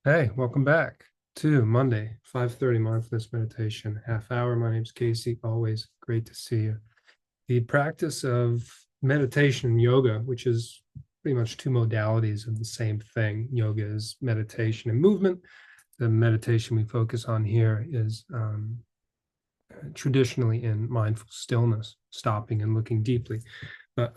Hey, welcome back to Monday, 5:30 mindfulness meditation, half hour. My name's Casey. Always great to see you. The practice of meditation and yoga, which is pretty much two modalities of the same thing. Yoga is meditation and movement. The meditation we focus on here is traditionally in mindful stillness, stopping and looking deeply. But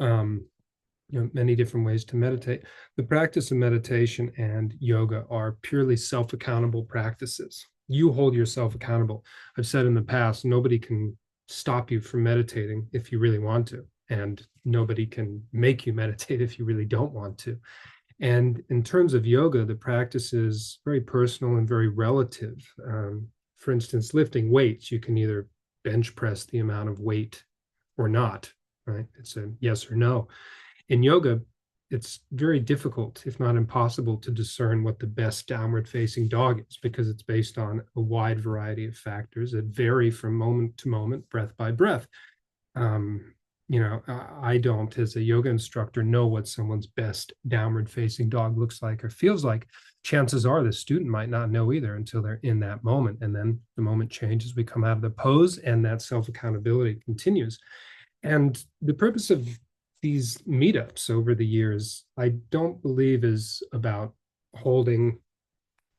many different ways to meditate. The practice of meditation and yoga are purely self-accountable practices. You hold yourself accountable. I've said in the past, nobody can stop you from meditating if you really want to, and nobody can make you meditate if you really don't want to. And in terms of yoga, the practice is very personal and very relative. For instance, lifting weights, you can either bench press the amount of weight or not, right? It's a yes or no. In yoga, it's very difficult, if not impossible, to discern what the best downward facing dog is because it's based on a wide variety of factors that vary from moment to moment, breath by breath. Um, I don't, as a yoga instructor, know what someone's best downward facing dog looks like or feels like. Chances are the student might not know either until they're in that moment. And then the moment changes, we come out of the pose, and that self accountability continues. And the purpose of these meetups over the years, I don't believe is about holding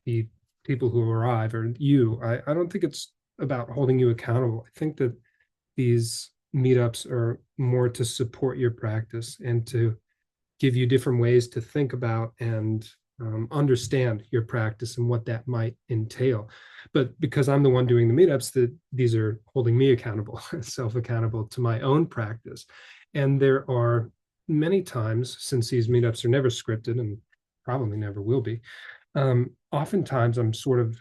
the people who arrive or you. I don't think it's about holding you accountable. I think that these meetups are more to support your practice and to give you different ways to think about and understand your practice and what that might entail. But because I'm the one doing the meetups, that these are holding me accountable, self-accountable to my own practice. And there are many times, since these meetups are never scripted and probably never will be, oftentimes I'm sort of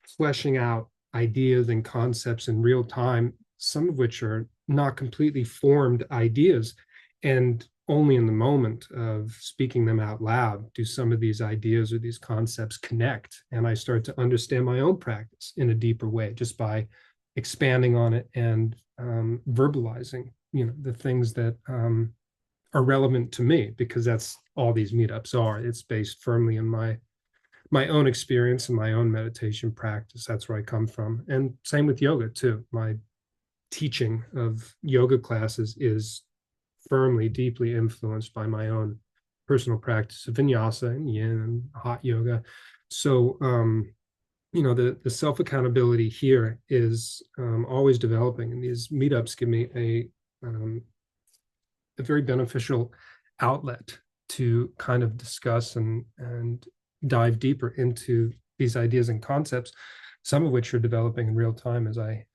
fleshing out ideas and concepts in real time, some of which are not completely formed ideas. And only in the moment of speaking them out loud do some of these ideas or these concepts connect. And I start to understand my own practice in a deeper way just by expanding on it and verbalizing, the things that are relevant to me, because that's all these meetups are. It's based firmly in my own experience and my own meditation practice. That's where I come from. And same with yoga too. My teaching of yoga classes is firmly, deeply influenced by my own personal practice of vinyasa and yin and hot yoga. So, the self accountability here is always developing, and these meetups give me a very beneficial outlet to kind of discuss and dive deeper into these ideas and concepts, some of which are developing in real time as I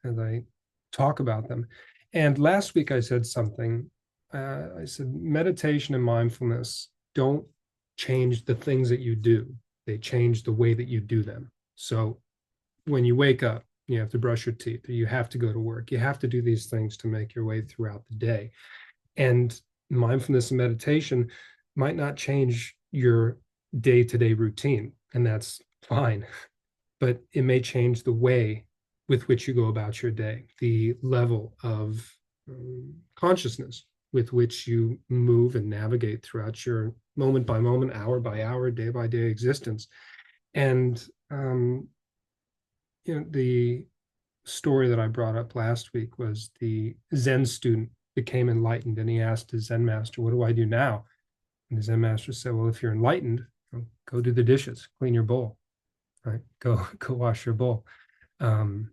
talk about them. And last week I said something. I said meditation and mindfulness don't change the things that you do; they change the way that you do them. So when you wake up, you have to brush your teeth, or you have to go to work. You have to do these things to make your way throughout the day. And mindfulness and meditation might not change your day-to-day routine, and that's fine, but it may change the way with which you go about your day, the level of consciousness with which you move and navigate throughout your moment by moment, hour by hour, day by day existence. And the story that I brought up last week was the Zen student became enlightened, and he asked his Zen master, "What do I do now?" And the Zen master said, "Well, if you're enlightened, go do the dishes, clean your bowl, right? Go wash your bowl." Um,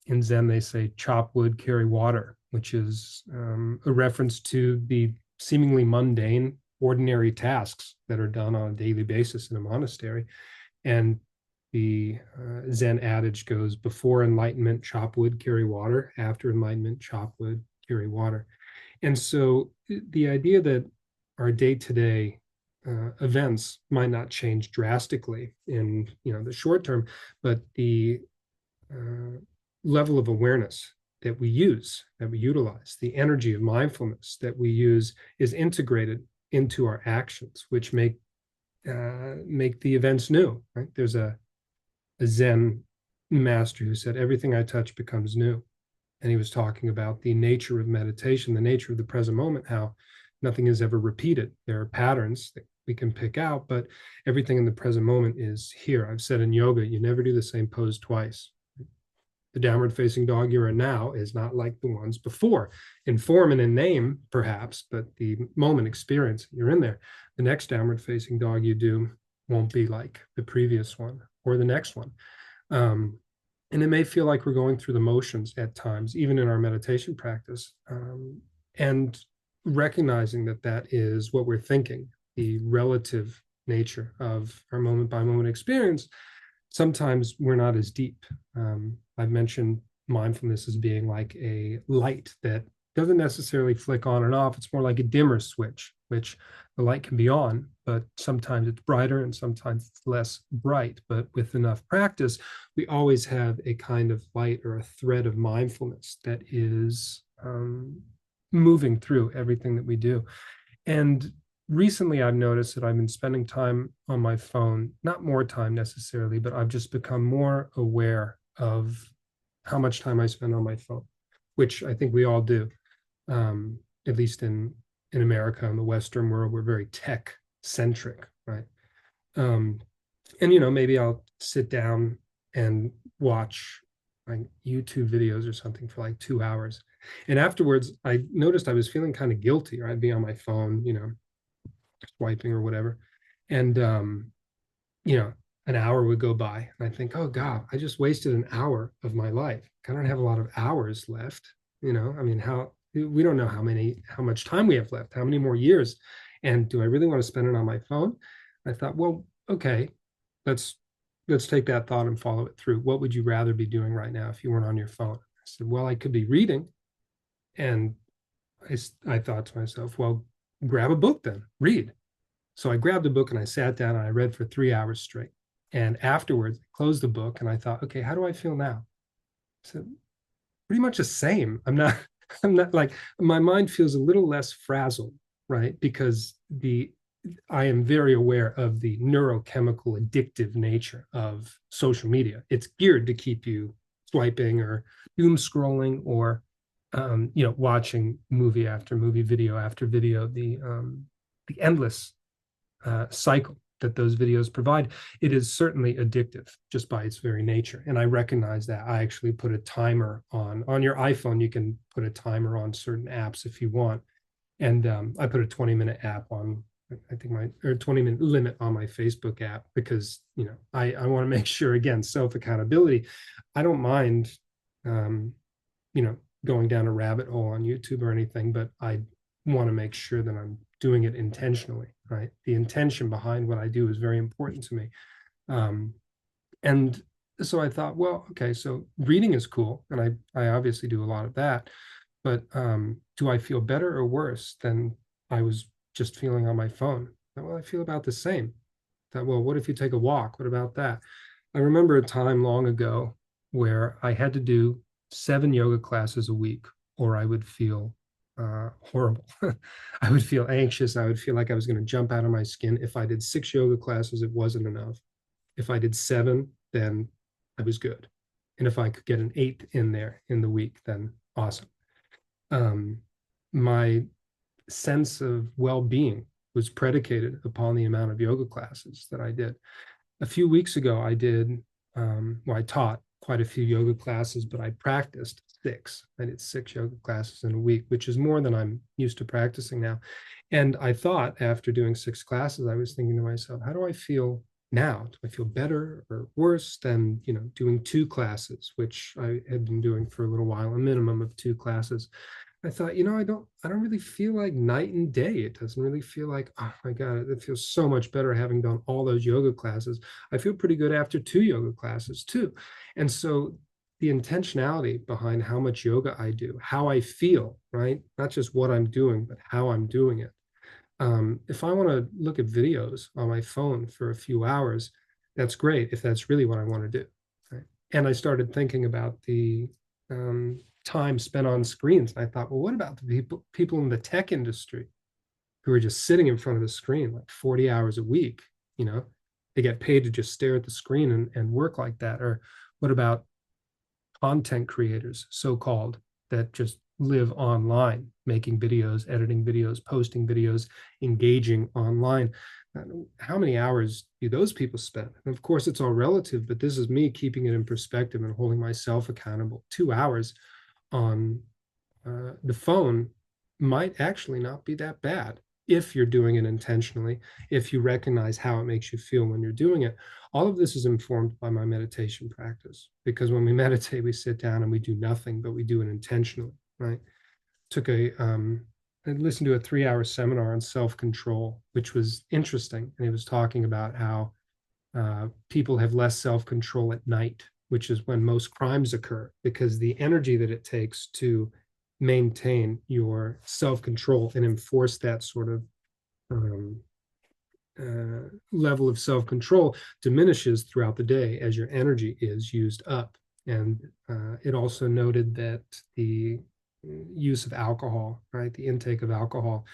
in Zen, they say, "Chop wood, carry water," which is a reference to the seemingly mundane, ordinary tasks that are done on a daily basis in a monastery. And the Zen adage goes, before enlightenment, chop wood, carry water. After enlightenment, chop wood, carry water. And so the idea that our day-to-day events might not change drastically in the short term, but the level of awareness that we use, that we utilize, the energy of mindfulness that we use is integrated into our actions, which make the events new. Right? There's a Zen master who said, "Everything I touch becomes new." And he was talking about the nature of meditation, the nature of the present moment, how nothing is ever repeated. There are patterns that we can pick out, but everything in the present moment is here. I've said in yoga, you never do the same pose twice. The downward facing dog you're in now is not like the ones before, in form and in name, perhaps, but the moment experience, you're in there. The next downward facing dog you do won't be like the previous one or the next one. And it may feel like we're going through the motions at times, even in our meditation practice. And recognizing that that is what we're thinking, the relative nature of our moment by moment experience. Sometimes we're not as deep. I've mentioned mindfulness as being like a light that doesn't necessarily flick on and off. It's more like a dimmer switch, which the light can be on, but sometimes it's brighter and sometimes it's less bright. But with enough practice, we always have a kind of light or a thread of mindfulness that is moving through everything that we do. And recently I've noticed that I've been spending time on my phone, not more time necessarily, but I've just become more aware of how much time I spend on my phone, which I think we all do. At least in America, in the Western world, we're very tech centric, right? And maybe I'll sit down and watch like YouTube videos or something for like 2 hours. And afterwards, I noticed I was feeling kind of guilty, or I'd be on my phone, swiping or whatever. And you know, an hour would go by and I think, oh God, I just wasted an hour of my life. I don't have a lot of hours left. I mean, how we don't know how much time we have left, how many more years. And do I really want to spend it on my phone? I thought, well, okay, let's let's take that thought and follow it through. What would you rather be doing right now if you weren't on your phone? I said, well, I could be reading. And I thought to myself, well, grab a book then, read. So I grabbed a book and I sat down and I read for 3 hours straight. And afterwards, I closed the book and I thought, okay, how do I feel now? I said, pretty much the same. I'm not like, my mind feels a little less frazzled, right? Because I am very aware of the neurochemical addictive nature of social media. It's geared to keep you swiping or doom scrolling or watching movie after movie, video after video, the endless cycle that those videos provide. It is certainly addictive just by its very nature. And I recognize that. I actually put a timer on your iPhone. You can put a timer on certain apps if you want. And I put a 20-minute app on, I think 20-minute limit on my Facebook app because, I want to make sure, again, self-accountability. I don't mind, going down a rabbit hole on YouTube or anything, but I want to make sure that I'm doing it intentionally, right? The intention behind what I do is very important to me. And so I thought, well, okay, so reading is cool. And I obviously do a lot of that, but do I feel better or worse than I was just feeling on my phone? Well, I feel about the same. Thought, well, what if you take a walk? What about that? I remember a time long ago where I had to do 7 yoga classes a week, or I would feel horrible. I would feel anxious. I would feel like I was going to jump out of my skin. If I did 6 yoga classes, it wasn't enough. If I did 7, then I was good. And if I could get an 8th in there in the week, then awesome. My sense of well-being was predicated upon the amount of yoga classes that I did. A few weeks ago, I taught quite a few yoga classes, but I practiced 6. I did 6 yoga classes in a week, which is more than I'm used to practicing now. And I thought after doing 6 classes, I was thinking to myself, how do I feel now? Do I feel better or worse than, doing 2 classes, which I had been doing for a little while, a minimum of 2 classes? I thought, I don't really feel like night and day. It doesn't really feel like, oh my God, it feels so much better having done all those yoga classes. I feel pretty good after 2 yoga classes too. And so the intentionality behind how much yoga I do, how I feel, right? Not just what I'm doing, but how I'm doing it. If I want to look at videos on my phone for a few hours, that's great if that's really what I want to do. Right? And I started thinking about the time spent on screens. And I thought, well, what about the people in the tech industry who are just sitting in front of the screen like 40 hours a week? They get paid to just stare at the screen and work like that. Or what about content creators, so-called, that just live online, making videos, editing videos, posting videos, engaging online. How many hours do those people spend? And of course, it's all relative, but this is me keeping it in perspective and holding myself accountable. 2 hours on the phone might actually not be that bad if you're doing it intentionally, if you recognize how it makes you feel when you're doing it. All of this is informed by my meditation practice, because when we meditate, we sit down and we do nothing, but we do it intentionally, right? Took I listened to a 3 hour seminar on self-control, which was interesting. And it was talking about how people have less self-control at night, which is when most crimes occur, because the energy that it takes to maintain your self-control and enforce that sort of um, level of self-control diminishes throughout the day as your energy is used up. And it also noted that the use of alcohol, right, the intake of alcohol,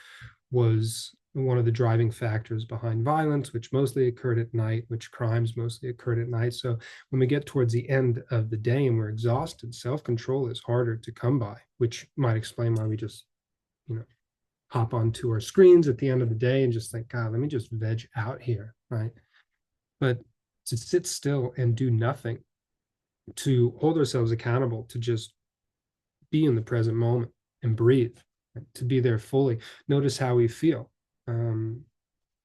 was one of the driving factors behind violence, which mostly occurred at night, which crimes mostly occurred at night. So when we get towards the end of the day and we're exhausted, self-control is harder to come by, which might explain why we just, you know, hop onto our screens at the end of the day and just think, God, let me just veg out here, right? But to sit still and do nothing, to hold ourselves accountable, to just be in the present moment and breathe, right? To be there fully, notice how we feel,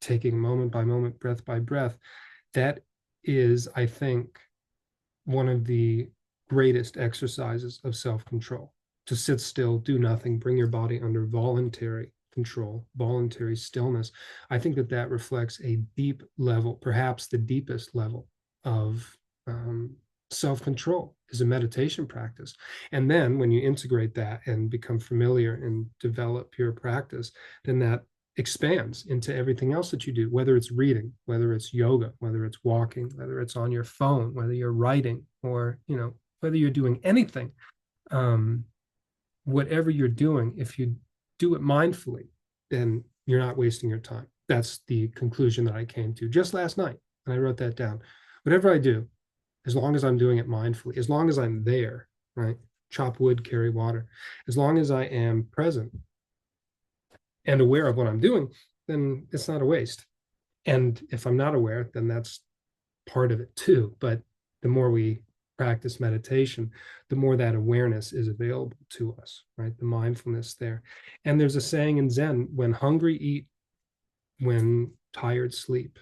taking moment by moment, breath by breath. That is, I think, one of the greatest exercises of self-control. To sit still, do nothing, bring your body under voluntary control, voluntary stillness. I think that that reflects a deep level, perhaps the deepest level of self-control, is a meditation practice. And then when you integrate that and become familiar and develop your practice, then that expands into everything else that you do, whether it's reading, whether it's yoga, whether it's walking, whether it's on your phone, whether you're writing, or, you know, whether you're doing anything. um, Whatever you're doing, if you do it mindfully, then you're not wasting your time. That's the conclusion that I came to just last night, and I wrote that down. Whatever I do, as long as I'm doing it mindfully, as long as I'm there, right? Chop wood, carry water. As long as I am present and aware of what I'm doing, then it's not a waste. And if I'm not aware, then that's part of it too. But the more we practice meditation, the more that awareness is available to us, right? The mindfulness there. And there's a saying in Zen: when hungry, eat; when tired, sleep.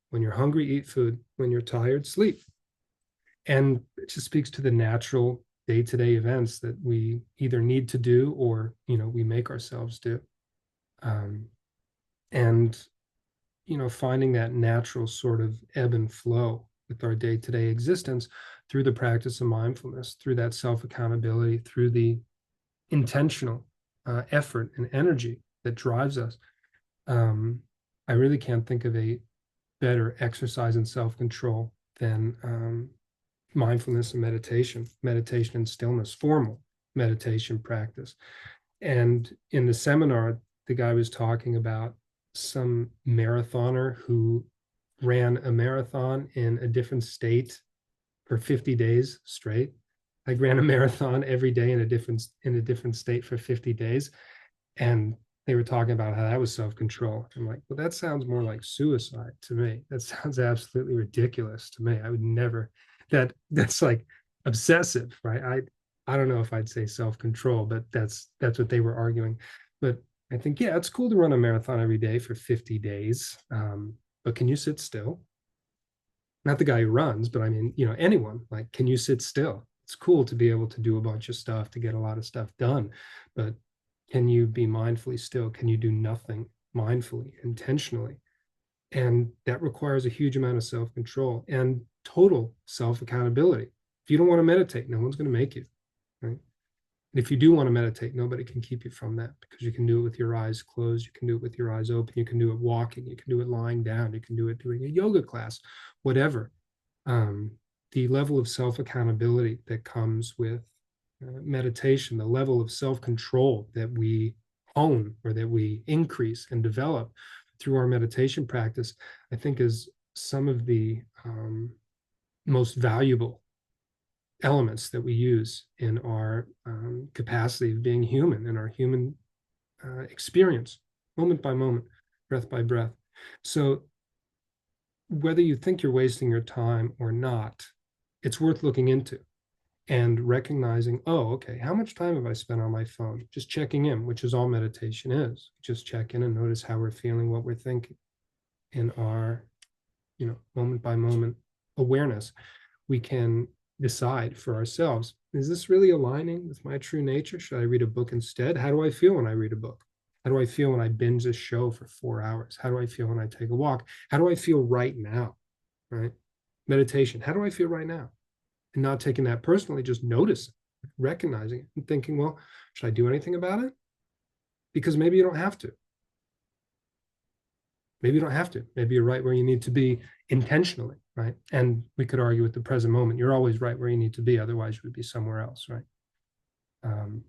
When you're hungry, eat food; when you're tired, sleep. And it just speaks to the natural day-to-day events that we either need to do or, you know, we make ourselves do. Um, and finding that natural sort of ebb and flow with our day-to-day existence through the practice of mindfulness, through that self-accountability, through the intentional effort and energy that drives us. I really can't think of a better exercise in self-control than mindfulness and meditation and stillness, formal meditation practice. And in the seminar, the guy was talking about some marathoner who ran a marathon in a different state for 50 days straight. I ran a marathon every day in a different state for 50 days. And they were talking about how that was self-control. I'm like, well, that sounds more like suicide to me. That sounds absolutely ridiculous to me. I would never, that's like obsessive, right? I don't know if I'd say self-control, but that's what they were arguing. But I think, yeah, it's cool to run a marathon every day for 50 days. But can you sit still? Not the guy who runs, but I mean, anyone, like, can you sit still? It's cool to be able to do a bunch of stuff, to get a lot of stuff done, but can you be mindfully still? Can you do nothing mindfully, intentionally? And that requires a huge amount of self-control and total self-accountability. If you don't want to meditate, no one's going to make you, right? And if you do want to meditate, nobody can keep you from that, because you can do it with your eyes closed. You can do it with your eyes open. You can do it walking. You can do it lying down. You can do it doing a yoga class, whatever. Um, the level of self-accountability that comes with meditation, the level of self-control that we hone or that we increase and develop through our meditation practice, I think is some of the most valuable elements that we use in our capacity of being human, in our human experience, moment by moment, breath by breath. So whether you think you're wasting your time or not, it's worth looking into and recognizing, oh, okay, how much time have I spent on my phone? Just checking in, which is all meditation is. Just check in and notice how we're feeling, what we're thinking in our, moment by moment awareness. We can decide for ourselves, is this really aligning with my true nature? Should I read a book instead? How do I feel when I read a book? How do I feel when I binge a show for 4 hours? How do I feel when I take a walk? How do I feel right now? Right? Meditation. How do I feel right now? And not taking that personally, just noticing, recognizing it and thinking, well, should I do anything about it? Because maybe you don't have to. Maybe you don't have to. Maybe you're right where you need to be intentionally, right? And we could argue with the present moment. You're always right where you need to be. Otherwise, you would be somewhere else, right? Um,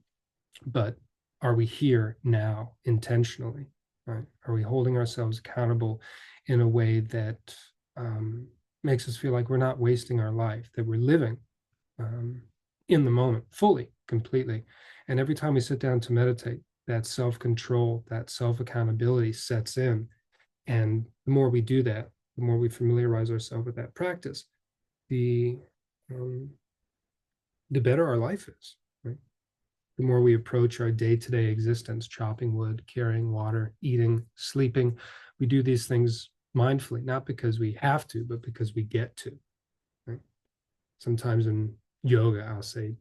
but are we here now intentionally, right? Are we holding ourselves accountable in a way that makes us feel like we're not wasting our life, that we're living um, in the moment fully, completely? And every time we sit down to meditate, that self-control, that self-accountability sets in. And the more we do that, the more we familiarize ourselves with that practice, the um, the better our life is. Right? The more we approach our day-to-day existence, chopping wood, carrying water, eating, sleeping, we do these things mindfully, not because we have to, but because we get to. Right? Sometimes in yoga, I'll say,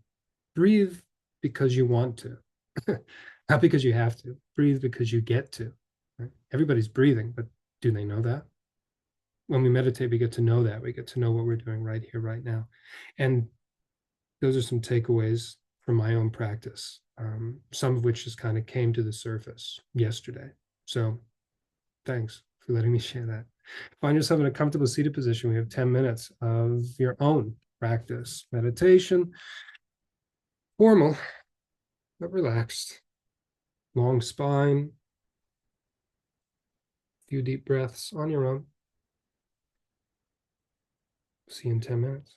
breathe because you want to, not because you have to. Breathe because you get to. Right? Everybody's breathing, but do they know that? When we meditate, we get to know that. We get to know what we're doing right here, right now. And those are some takeaways from my own practice, some of which just kind of came to the surface yesterday. So thanks for letting me share that. Find yourself in a comfortable seated position. We have 10 minutes of your own practice, meditation, formal, but relaxed, long spine, few deep breaths on your own. See you in 10 minutes.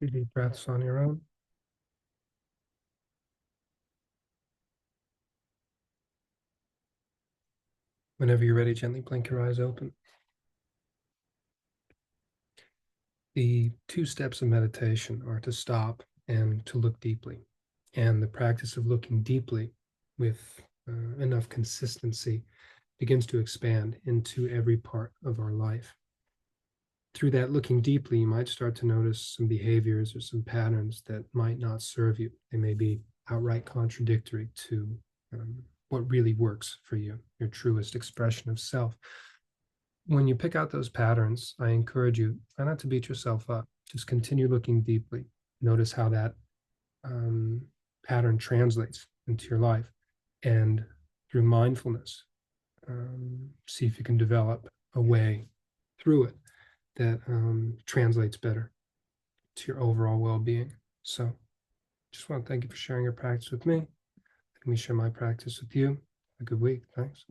Deep breaths on your own. Whenever you're ready, gently blink your eyes open. The two steps of meditation are to stop and to look deeply. And the practice of looking deeply with enough consistency begins to expand into every part of our life. Through that looking deeply, you might start to notice some behaviors or some patterns that might not serve you. They may be outright contradictory to what really works for you, your truest expression of self. When you pick out those patterns, I encourage you, try not to beat yourself up. Just continue looking deeply. Notice how that um, pattern translates into your life. And through mindfulness, see if you can develop a way through it that translates better to your overall well-being. So just want to thank you for sharing your practice with me. Let me share my practice with you. Have a good week. Thanks.